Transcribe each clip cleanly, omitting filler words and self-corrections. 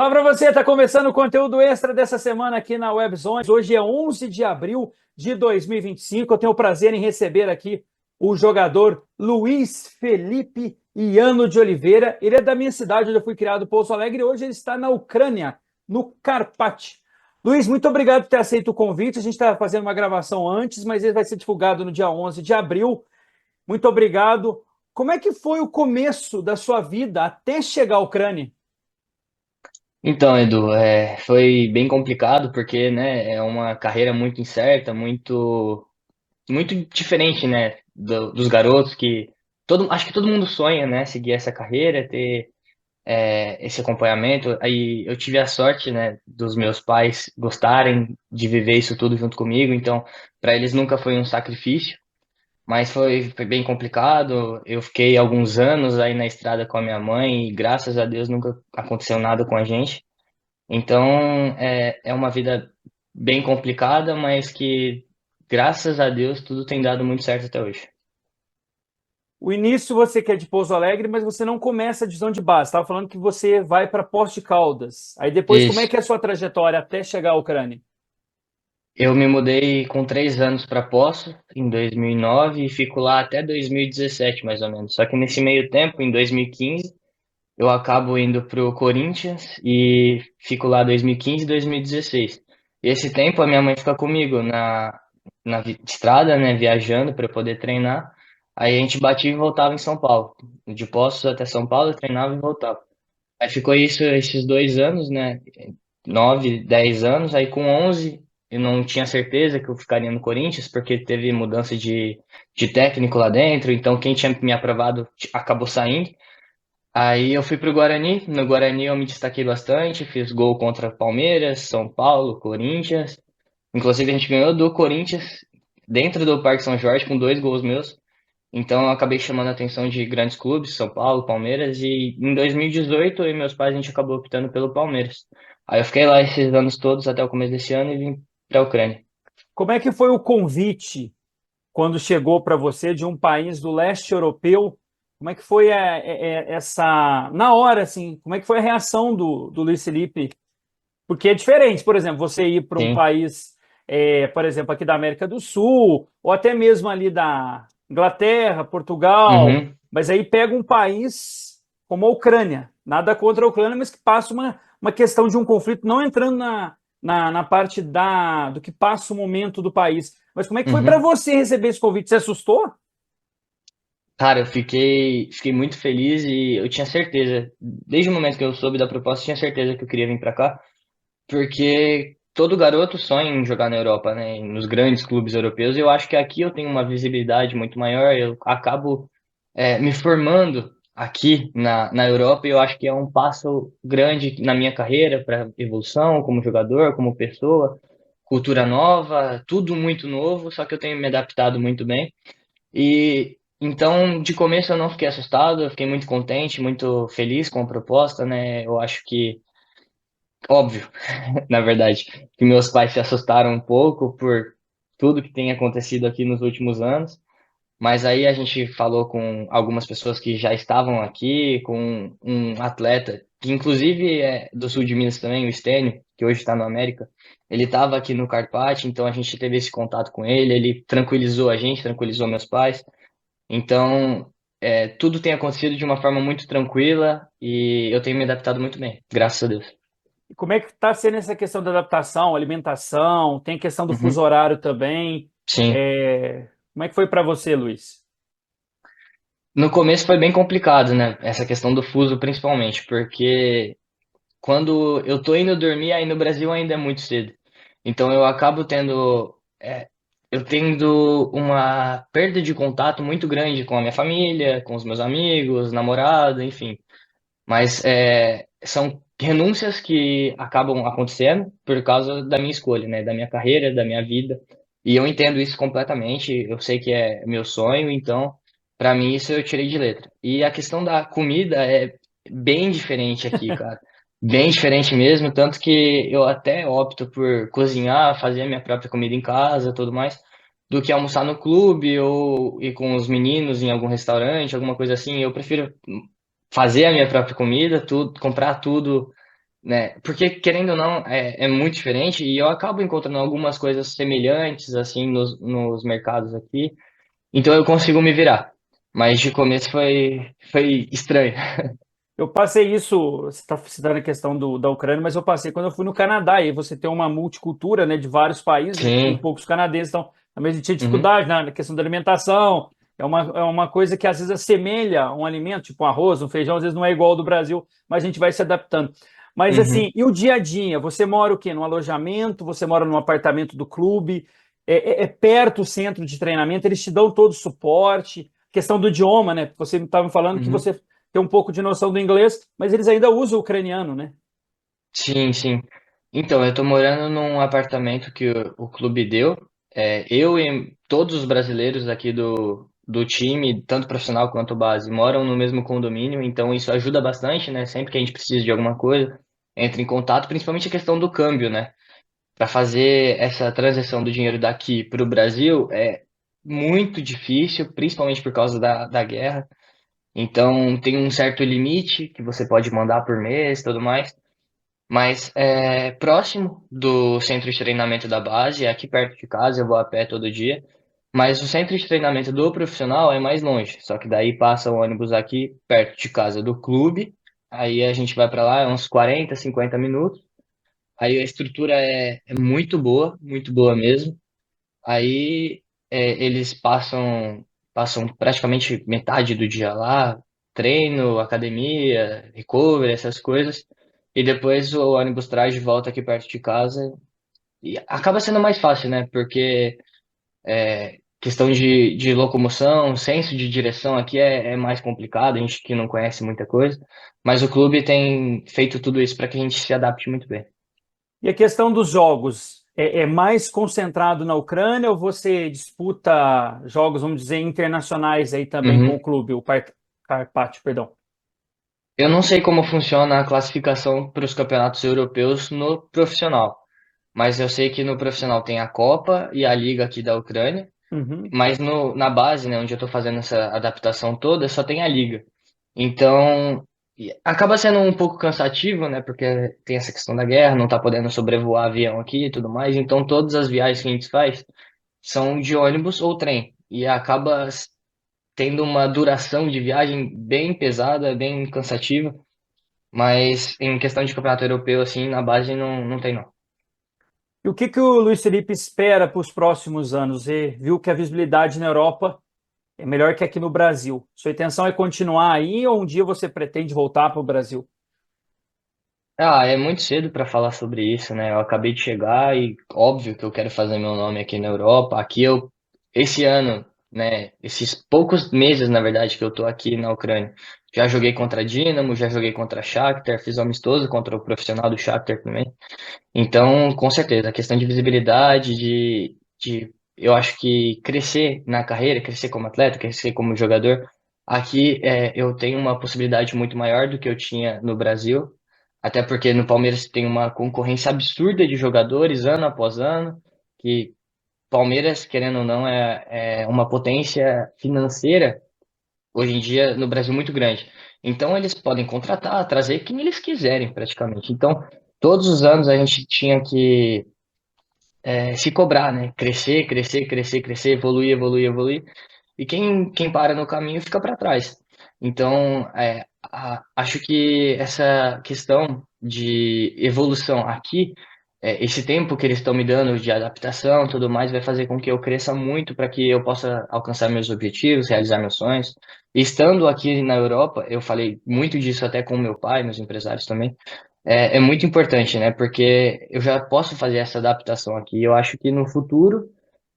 Fala para você, está começando o conteúdo extra dessa semana aqui na WebZones. Hoje é 11 de abril de 2025. Eu tenho o prazer em receber aqui o jogador Luiz Felipe Iano de Oliveira. Ele é da minha cidade, onde eu fui criado, Pouso Alegre, e hoje ele está na Ucrânia, no Karpat. Luiz, muito obrigado por ter aceito o convite. A gente está fazendo uma gravação antes, mas ele vai ser divulgado no dia 11 de abril. Muito obrigado. Como é que foi o começo da sua vida até chegar à Ucrânia? Então, Edu, foi bem complicado porque, né, é uma carreira muito incerta, muito diferente, né, dos garotos acho que todo mundo sonha, né, seguir essa carreira, ter esse acompanhamento. Aí eu tive a sorte, né, dos meus pais gostarem de viver isso tudo junto comigo, então para eles nunca foi um sacrifício, mas foi bem complicado. Eu fiquei alguns anos aí na estrada com a minha mãe e graças a Deus nunca aconteceu nada com a gente. Então, é uma vida bem complicada, mas que, graças a Deus, tudo tem dado muito certo até hoje. O início você quer de Pouso Alegre, mas você não começa a divisão de base. Estava falando que você vai para Poços de Caldas. Aí depois, como é Isso. que é a sua trajetória até chegar à Ucrânia? Eu me mudei com 3 anos para Poços, em 2009, e fico lá até 2017, mais ou menos. Só que nesse meio tempo, em 2015, eu acabo indo pro Corinthians e fico lá 2015 e 2016. E esse tempo a minha mãe fica comigo na estrada, né, viajando para eu poder treinar. Aí a gente batia e voltava em São Paulo. De Poços até São Paulo, eu treinava e voltava. Aí ficou isso esses 2 anos, né, 9, 10 anos. Aí com 11 eu não tinha certeza que eu ficaria no Corinthians, porque teve mudança de técnico lá dentro. Então quem tinha me aprovado acabou saindo. Aí eu fui pro Guarani. No Guarani eu me destaquei bastante, fiz gol contra Palmeiras, São Paulo, Corinthians. Inclusive a gente ganhou do Corinthians dentro do Parque São Jorge com 2 gols meus. Então eu acabei chamando a atenção de grandes clubes, São Paulo, Palmeiras, e em 2018 eu e meus pais a gente acabou optando pelo Palmeiras. Aí eu fiquei lá esses anos todos até o começo desse ano e vim pra Ucrânia. Como é que foi o convite quando chegou para você de um país do leste europeu? Como é que foi essa. Na hora, assim, como é que foi a reação do Luiz Felipe? Porque é diferente, por exemplo, você ir para um Sim. país, por exemplo, aqui da América do Sul, ou até mesmo ali da Inglaterra, Portugal, Uhum. mas aí pega um país como a Ucrânia, nada contra a Ucrânia, mas que passa uma questão de um conflito, não entrando na parte do que passa o momento do país. Mas como é que foi para Uhum. você receber esse convite? Você assustou? Cara, eu fiquei muito feliz e eu tinha certeza, desde o momento que eu soube da proposta, eu tinha certeza que eu queria vir pra cá. Porque todo garoto sonha em jogar na Europa, né? Nos grandes clubes europeus. Eu acho que aqui eu tenho uma visibilidade muito maior. Eu acabo me formando aqui na Europa e eu acho que é um passo grande na minha carreira para evolução como jogador, como pessoa, cultura nova, tudo muito novo. Só que eu tenho me adaptado muito bem. E então, de começo eu não fiquei assustado. Eu fiquei muito contente, muito feliz com a proposta, né? Eu acho que óbvio, na verdade, que meus pais se assustaram um pouco por tudo que tem acontecido aqui nos últimos anos, mas aí a gente falou com algumas pessoas que já estavam aqui, com um atleta, que inclusive é do sul de Minas também, o Stênio, que hoje está no América, ele estava aqui no Carpati, então a gente teve esse contato com ele tranquilizou a gente, tranquilizou meus pais, então tudo tem acontecido de uma forma muito tranquila e eu tenho me adaptado muito bem, graças a Deus. E como é que está sendo essa questão da adaptação, alimentação? Tem questão do fuso Uhum. horário também. Sim. Como é que foi para você, Luiz? No começo foi bem complicado, né? Essa questão do fuso, principalmente, porque quando eu tô indo dormir aí no Brasil ainda é muito cedo. Então eu tendo uma perda de contato muito grande com a minha família, com os meus amigos, namorado, enfim. Mas são renúncias que acabam acontecendo por causa da minha escolha, né? Da minha carreira, da minha vida. E eu entendo isso completamente. Eu sei que é meu sonho, então, para mim, isso eu tirei de letra. E a questão da comida é bem diferente aqui, cara. Bem diferente mesmo, tanto que eu até opto por cozinhar, fazer a minha própria comida em casa, tudo mais, do que almoçar no clube ou ir com os meninos em algum restaurante, alguma coisa assim. Eu prefiro fazer a minha própria comida, tudo, comprar tudo né? Porque, querendo ou não, é muito diferente e eu acabo encontrando algumas coisas semelhantes, assim, nos mercados aqui. Então eu consigo me virar. Mas de começo foi estranho. Eu passei isso, você está citando a questão da Ucrânia, mas eu passei quando eu fui no Canadá, e aí você tem uma multicultura, né, de vários países, e tem Sim. poucos canadenses, então também a gente tinha Uhum. dificuldade, né, na questão da alimentação, é uma coisa que às vezes assemelha um alimento, tipo um arroz, um feijão, às vezes não é igual ao do Brasil, mas a gente vai se adaptando. Mas assim, Uhum. e o dia a dia? Você mora o quê? Num alojamento? Você mora num apartamento do clube? É perto o centro de treinamento? Eles te dão todo o suporte? Questão do idioma, né? Você estava me falando que Uhum. você tem um pouco de noção do inglês, mas eles ainda usam o ucraniano, né? Sim, sim. Então, eu tô morando num apartamento que o clube deu. Eu e todos os brasileiros aqui do time, tanto profissional quanto base, moram no mesmo condomínio, então isso ajuda bastante, né? Sempre que a gente precisa de alguma coisa, entra em contato, principalmente a questão do câmbio, né? Para fazer essa transição do dinheiro daqui para o Brasil é muito difícil, principalmente por causa da guerra. Então, tem um certo limite que você pode mandar por mês e tudo mais. Mas é próximo do centro de treinamento da base, é aqui perto de casa, eu vou a pé todo dia. Mas o centro de treinamento do profissional é mais longe, só que daí passa o ônibus aqui perto de casa do clube. Aí a gente vai para lá, é uns 40, 50 minutos. Aí a estrutura é muito boa mesmo. Aí eles passam praticamente metade do dia lá, treino, academia, recovery, essas coisas. E depois o ônibus traz de volta aqui perto de casa. E acaba sendo mais fácil, né? Porque questão de locomoção, senso de direção aqui é mais complicado, a gente que não conhece muita coisa. Mas o clube tem feito tudo isso para que a gente se adapte muito bem. E a questão dos jogos, é mais concentrado na Ucrânia ou você disputa jogos, vamos dizer, internacionais aí também com o Uhum. clube, o Carpaccio, perdão? Eu não sei como funciona a classificação para os campeonatos europeus no profissional, mas eu sei que no profissional tem a Copa e a Liga aqui da Ucrânia, Uhum. mas na base, né, onde eu estou fazendo essa adaptação toda, só tem a Liga. Então, acaba sendo um pouco cansativo, né, porque tem essa questão da guerra, não está podendo sobrevoar avião aqui e tudo mais, então todas as viagens que a gente faz são de ônibus ou trem, e acaba tendo uma duração de viagem bem pesada, bem cansativa. Mas em questão de campeonato europeu, assim, na base não tem, não. E o que que o Luiz Felipe espera para os próximos anos? Você viu que a visibilidade na Europa é melhor que aqui no Brasil. Sua intenção é continuar aí ou um dia você pretende voltar para o Brasil? Ah, é muito cedo para falar sobre isso, né? Eu acabei de chegar e óbvio que eu quero fazer meu nome aqui na Europa. Esse ano, né? Esses poucos meses, na verdade, que eu tô aqui na Ucrânia, já joguei contra a Dinamo, já joguei contra a Shakhtar, fiz um amistoso contra o profissional do Shakhtar também. Então, com certeza, a questão de visibilidade, eu acho que crescer na carreira, crescer como atleta, crescer como jogador, aqui eu tenho uma possibilidade muito maior do que eu tinha no Brasil, até porque no Palmeiras tem uma concorrência absurda de jogadores ano após ano, que Palmeiras, querendo ou não, é uma potência financeira hoje em dia no Brasil muito grande. Então eles podem contratar, trazer quem eles quiserem praticamente. Então todos os anos a gente tinha que se cobrar, né? Crescer, crescer, crescer, crescer, evoluir, evoluir, evoluir. E quem para no caminho fica para trás. Então, acho que essa questão de evolução aqui, esse tempo que eles estão me dando de adaptação e tudo mais, vai fazer com que eu cresça muito para que eu possa alcançar meus objetivos, realizar meus sonhos. E estando aqui na Europa, eu falei muito disso até com meu pai, meus empresários também. É muito importante, né? Porque eu já posso fazer essa adaptação aqui. Eu acho que no futuro,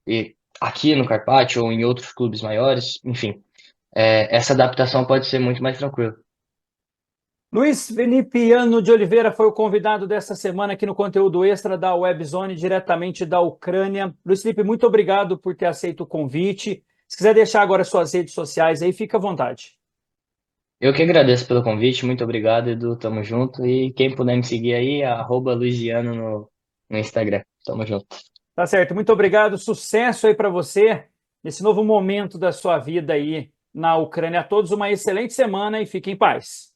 e aqui no Carpaccio ou em outros clubes maiores, enfim, essa adaptação pode ser muito mais tranquila. Luiz Felipe Ano de Oliveira foi o convidado dessa semana aqui no conteúdo extra da Webzone, diretamente da Ucrânia. Luiz Felipe, muito obrigado por ter aceito o convite. Se quiser deixar agora suas redes sociais aí, fica à vontade. Eu que agradeço pelo convite, muito obrigado, Edu, tamo junto. E quem puder me seguir aí, @Luiziano no Instagram. Tamo junto. Tá certo, muito obrigado. Sucesso aí para você nesse novo momento da sua vida aí na Ucrânia. A todos uma excelente semana e fiquem em paz.